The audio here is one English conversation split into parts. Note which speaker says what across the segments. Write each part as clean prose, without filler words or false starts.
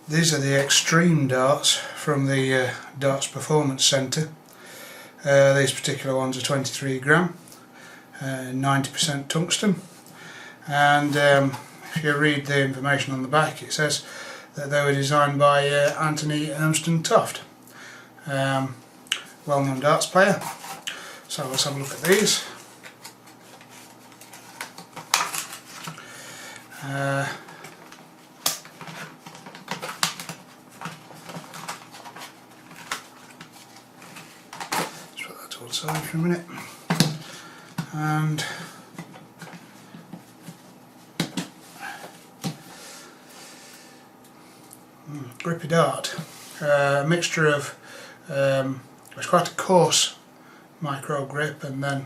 Speaker 1: These are the extreme darts from the Darts Performance Centre. These particular ones are 23 gram, 90% tungsten, and if you read the information on the back, it says that they were designed by Anthony Urmston-Toft, well-known darts player. So let's have a look at these. Let's put that to one side for a minute. And grippy dart, a mixture of it's quite a coarse micro grip and then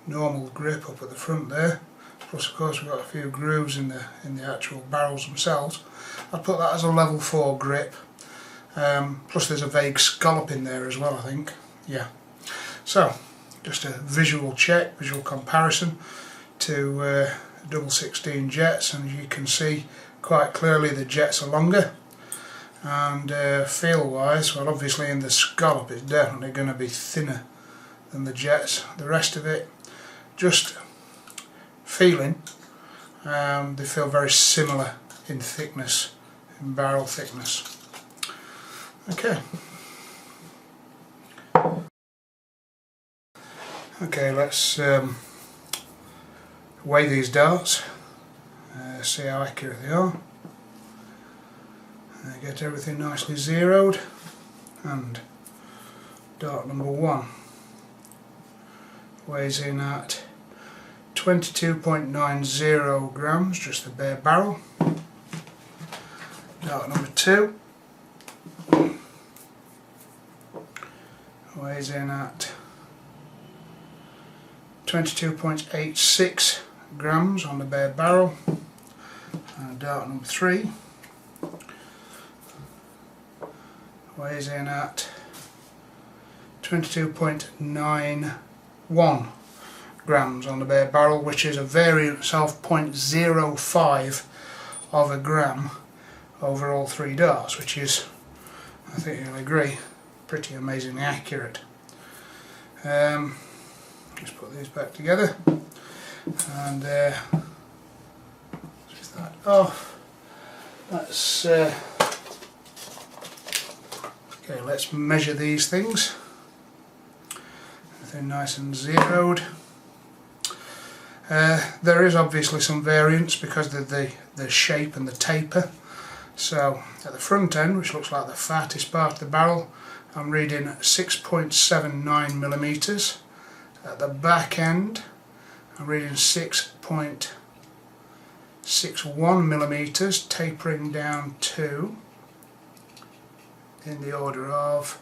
Speaker 1: normal grip up at the front there. Plus, of course, we've got a few grooves in the actual barrels themselves. I'd put that as a level 4 grip. Plus, there's a vague scallop in there as well, I think. Yeah. So, just a visual check, visual comparison to double 16 jets, and as you can see quite clearly the jets are longer, and feel wise, well, obviously in the scallop it's definitely going to be thinner than the jets. The rest of it, just feeling, they feel very similar in thickness, in barrel thickness. Okay. Okay, let's weigh these darts, see how accurate they are. Get everything nicely zeroed, and dart number 1 weighs in at 22.90 grams, just the bare barrel. Dart number 2 weighs in at 22.86 grams on the bare barrel. And dart number 3 weighs in at 22.91 grams on the bare barrel, which is a variance of 0.05 of a gram over all 3 darts, which is, I think you'll agree, pretty amazingly accurate. Let's put these back together and switch that off. Let's okay, let's measure these things. Everything nice and zeroed. There is obviously some variance because of the shape and the taper. So at the front end, which looks like the fattest part of the barrel, I'm reading 6.79 millimeters. At the back end, I'm reading 6.61 millimeters, tapering down to, in the order of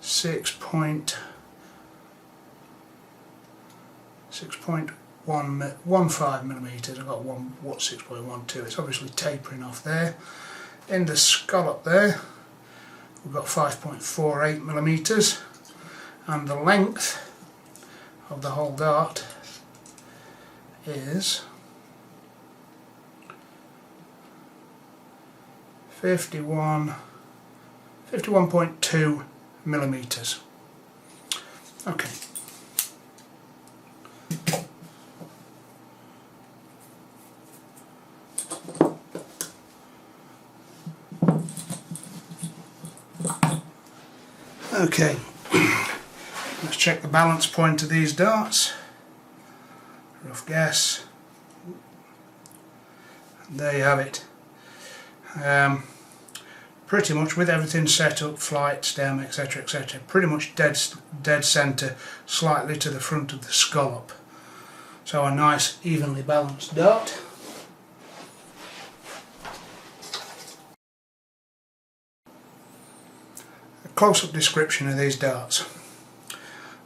Speaker 1: 6.15 millimeters. I've got 6.12. It's obviously tapering off there. In the scallop there, we've got 5.48 millimeters, and the length of the whole dart is 51.2 millimeters. Okay. Okay. Let's check the balance point of these darts. Rough guess. And there you have it. Pretty much with everything set up, flight, stem, etc, etc, pretty much dead centre, slightly to the front of the scallop. So a nice evenly balanced dart. A close-up description of these darts.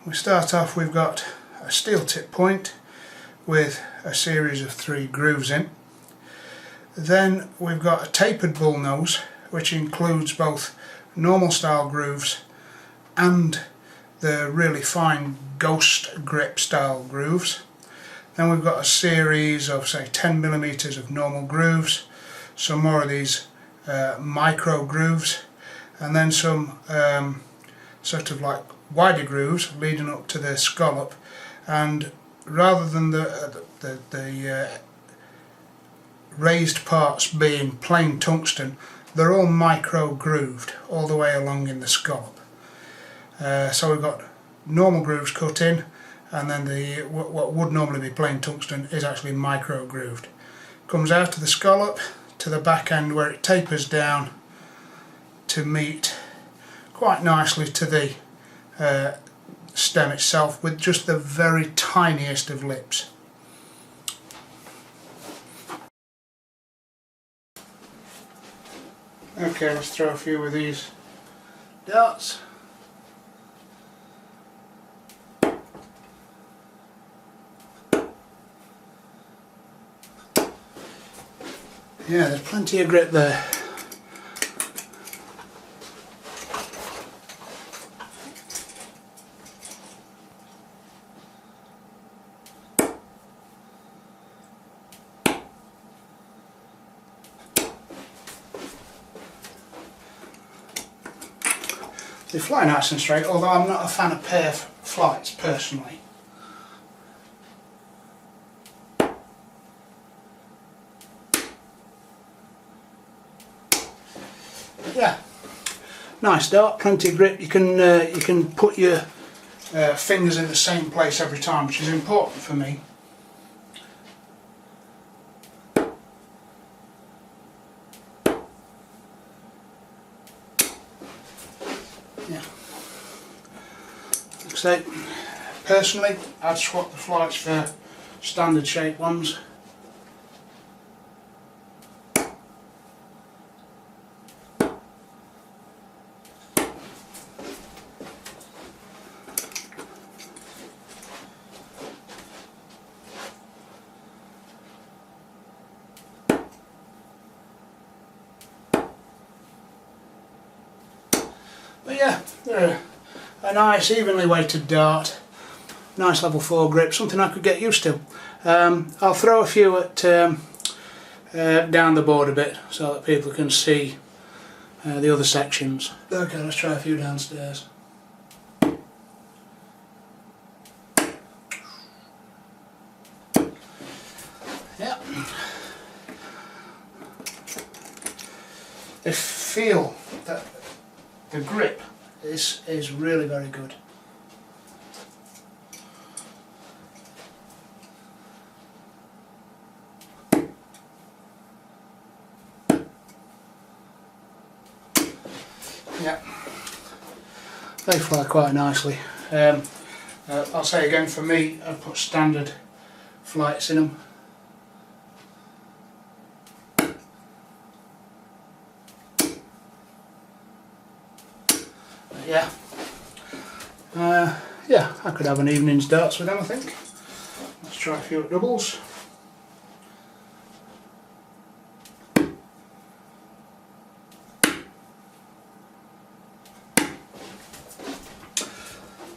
Speaker 1: We start off, we've got a steel tip point with a series of 3 grooves in. Then we've got a tapered bull nose, which includes both normal style grooves and the really fine ghost grip style grooves. Then we've got a series of say 10mm of normal grooves, some more of these micro grooves, and then some sort of like wider grooves leading up to the scallop. And rather than the raised parts being plain tungsten, they're all micro grooved all the way along in the scallop. So we've got normal grooves cut in, and then what would normally be plain tungsten is actually micro grooved. Comes out of the scallop to the back end where it tapers down to meet quite nicely to the stem itself, with just the very tiniest of lips. Okay, let's throw a few of these darts. Yeah, there's plenty of grip there. They fly nice and straight, although I'm not a fan of pair flights personally. Yeah, nice dart, plenty of grip. You can put your fingers in the same place every time, which is important for me. Yeah. So personally, I'd swap the flights for standard shape ones. But yeah, they're a nice evenly weighted dart, nice level 4 grip, something I could get used to. I'll throw a few at down the board a bit so that people can see the other sections. Okay, let's try a few downstairs. Yeah. I feel that the grip is really very good. Yeah, they fly quite nicely. I'll say again, for me, I put standard flights in them. Yeah, yeah, I could have an evening's darts with them, I think. Let's try a few at doubles.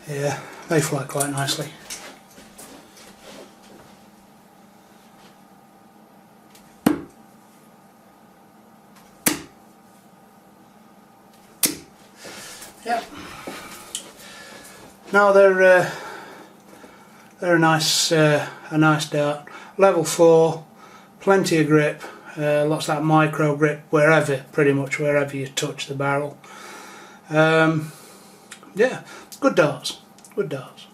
Speaker 1: Yeah, they fly quite nicely. Yeah. Now they're a nice dart. Level 4, plenty of grip, lots of that micro grip pretty much wherever you touch the barrel. Yeah, good darts, good darts.